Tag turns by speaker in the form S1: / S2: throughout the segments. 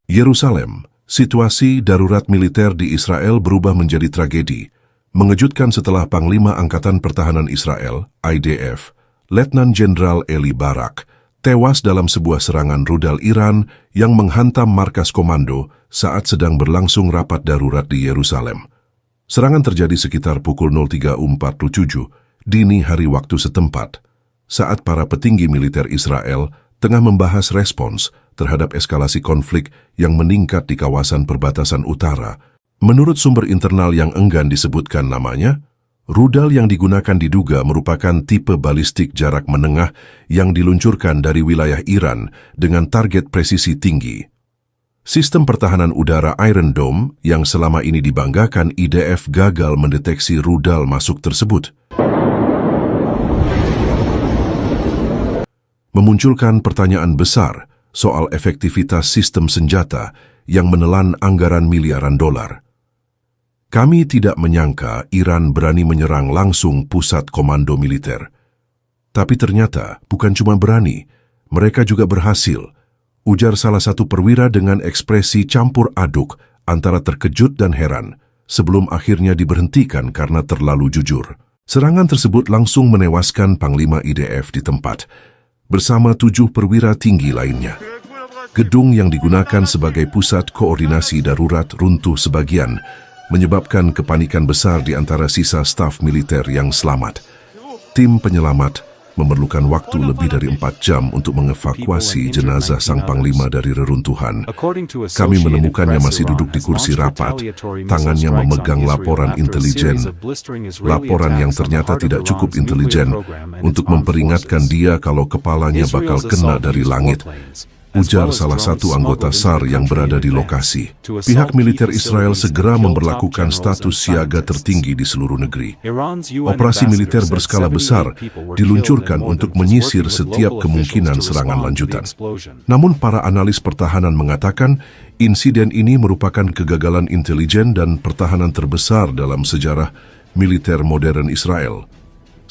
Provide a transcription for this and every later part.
S1: Yerusalem, situasi darurat militer di Israel berubah menjadi tragedi. Mengejutkan setelah Panglima Angkatan Pertahanan Israel, IDF, Letnan Jenderal Eli Barak, tewas dalam sebuah serangan rudal Iran yang menghantam markas komando saat sedang berlangsung rapat darurat di Yerusalem. Serangan terjadi sekitar pukul 03.47 dini hari waktu setempat, saat para petinggi militer Israel tengah membahas respons terhadap eskalasi konflik yang meningkat di kawasan perbatasan utara. Menurut sumber internal yang enggan disebutkan namanya, rudal yang digunakan diduga merupakan tipe balistik jarak menengah yang diluncurkan dari wilayah Iran dengan target presisi tinggi. Sistem pertahanan udara Iron Dome yang selama ini dibanggakan IDF gagal mendeteksi rudal masuk tersebut, memunculkan pertanyaan besar soal efektivitas sistem senjata yang menelan anggaran miliaran dolar. Kami tidak menyangka Iran berani menyerang langsung pusat komando militer. Tapi ternyata bukan cuma berani, mereka juga berhasil, ujar salah satu perwira dengan ekspresi campur aduk antara terkejut dan heran, sebelum akhirnya diberhentikan karena terlalu jujur. Serangan tersebut langsung menewaskan Panglima IDF di tempat, bersama 7 perwira tinggi lainnya. Gedung yang digunakan sebagai pusat koordinasi darurat runtuh sebagian, menyebabkan kepanikan besar di antara sisa staf militer yang selamat. Tim penyelamat memerlukan waktu lebih dari 4 jam untuk mengevakuasi jenazah sang panglima dari reruntuhan. Kami menemukannya masih duduk di kursi rapat, tangannya memegang laporan intelijen. Laporan yang ternyata tidak cukup intelijen untuk memperingatkan dia kalau kepalanya bakal kena dari langit, ujar salah satu anggota SAR yang berada di lokasi. Pihak militer Israel segera memberlakukan status siaga tertinggi di seluruh negeri. Operasi militer berskala besar diluncurkan untuk menyisir setiap kemungkinan serangan lanjutan. Namun para analis pertahanan mengatakan insiden ini merupakan kegagalan intelijen dan pertahanan terbesar dalam sejarah militer modern Israel.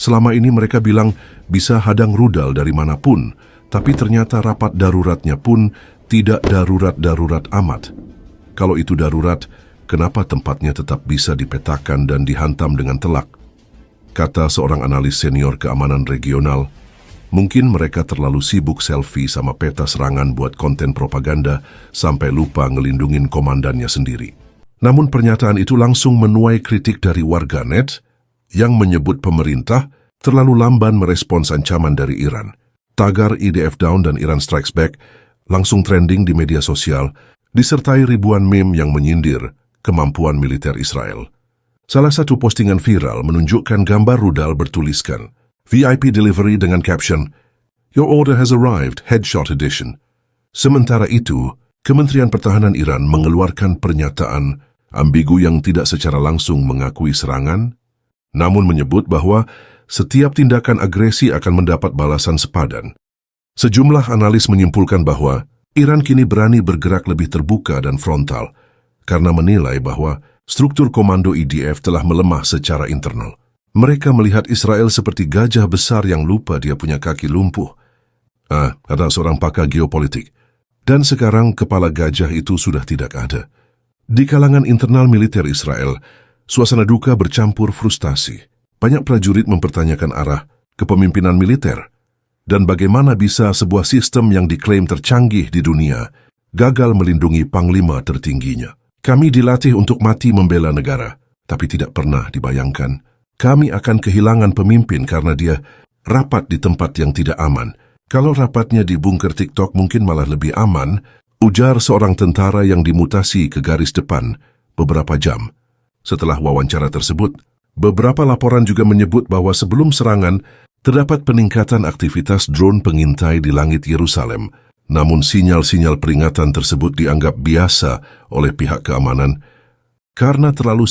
S1: Selama ini mereka bilang bisa hadang rudal dari manapun, tapi ternyata rapat daruratnya pun tidak darurat-darurat amat. Kalau itu darurat, kenapa tempatnya tetap bisa dipetakan dan dihantam dengan telak? Kata seorang analis senior keamanan regional, mungkin mereka terlalu sibuk selfie sama peta serangan buat konten propaganda sampai lupa ngelindungin komandannya sendiri. Namun pernyataan itu langsung menuai kritik dari warganet yang menyebut pemerintah terlalu lamban merespons ancaman dari Iran. Tagar IDF Down dan Iran Strikes Back langsung trending di media sosial, disertai ribuan meme yang menyindir kemampuan militer Israel. Salah satu postingan viral menunjukkan gambar rudal bertuliskan VIP Delivery dengan caption, "Your order has arrived, Headshot Edition." Sementara itu, Kementerian Pertahanan Iran mengeluarkan pernyataan ambigu yang tidak secara langsung mengakui serangan, namun menyebut bahwa setiap tindakan agresi akan mendapat balasan sepadan. Sejumlah analis menyimpulkan bahwa Iran kini berani bergerak lebih terbuka dan frontal karena menilai bahwa struktur komando IDF telah melemah secara internal. Mereka melihat Israel seperti gajah besar yang lupa dia punya kaki lumpuh. Kata seorang pakar geopolitik. Dan sekarang kepala gajah itu sudah tidak ada. Di kalangan internal militer Israel, suasana duka bercampur frustasi. Banyak prajurit mempertanyakan arah kepemimpinan militer dan bagaimana bisa sebuah sistem yang diklaim tercanggih di dunia gagal melindungi panglima tertingginya. Kami dilatih untuk mati membela negara, tapi tidak pernah dibayangkan kami akan kehilangan pemimpin karena dia rapat di tempat yang tidak aman. Kalau rapatnya di bunker TikTok mungkin malah lebih aman, ujar seorang tentara yang dimutasi ke garis depan beberapa jam. Setelah wawancara tersebut, beberapa laporan juga menyebut bahwa sebelum serangan, terdapat peningkatan aktivitas drone pengintai di langit Yerusalem. Namun sinyal-sinyal peringatan tersebut dianggap biasa oleh pihak keamanan karena terlalu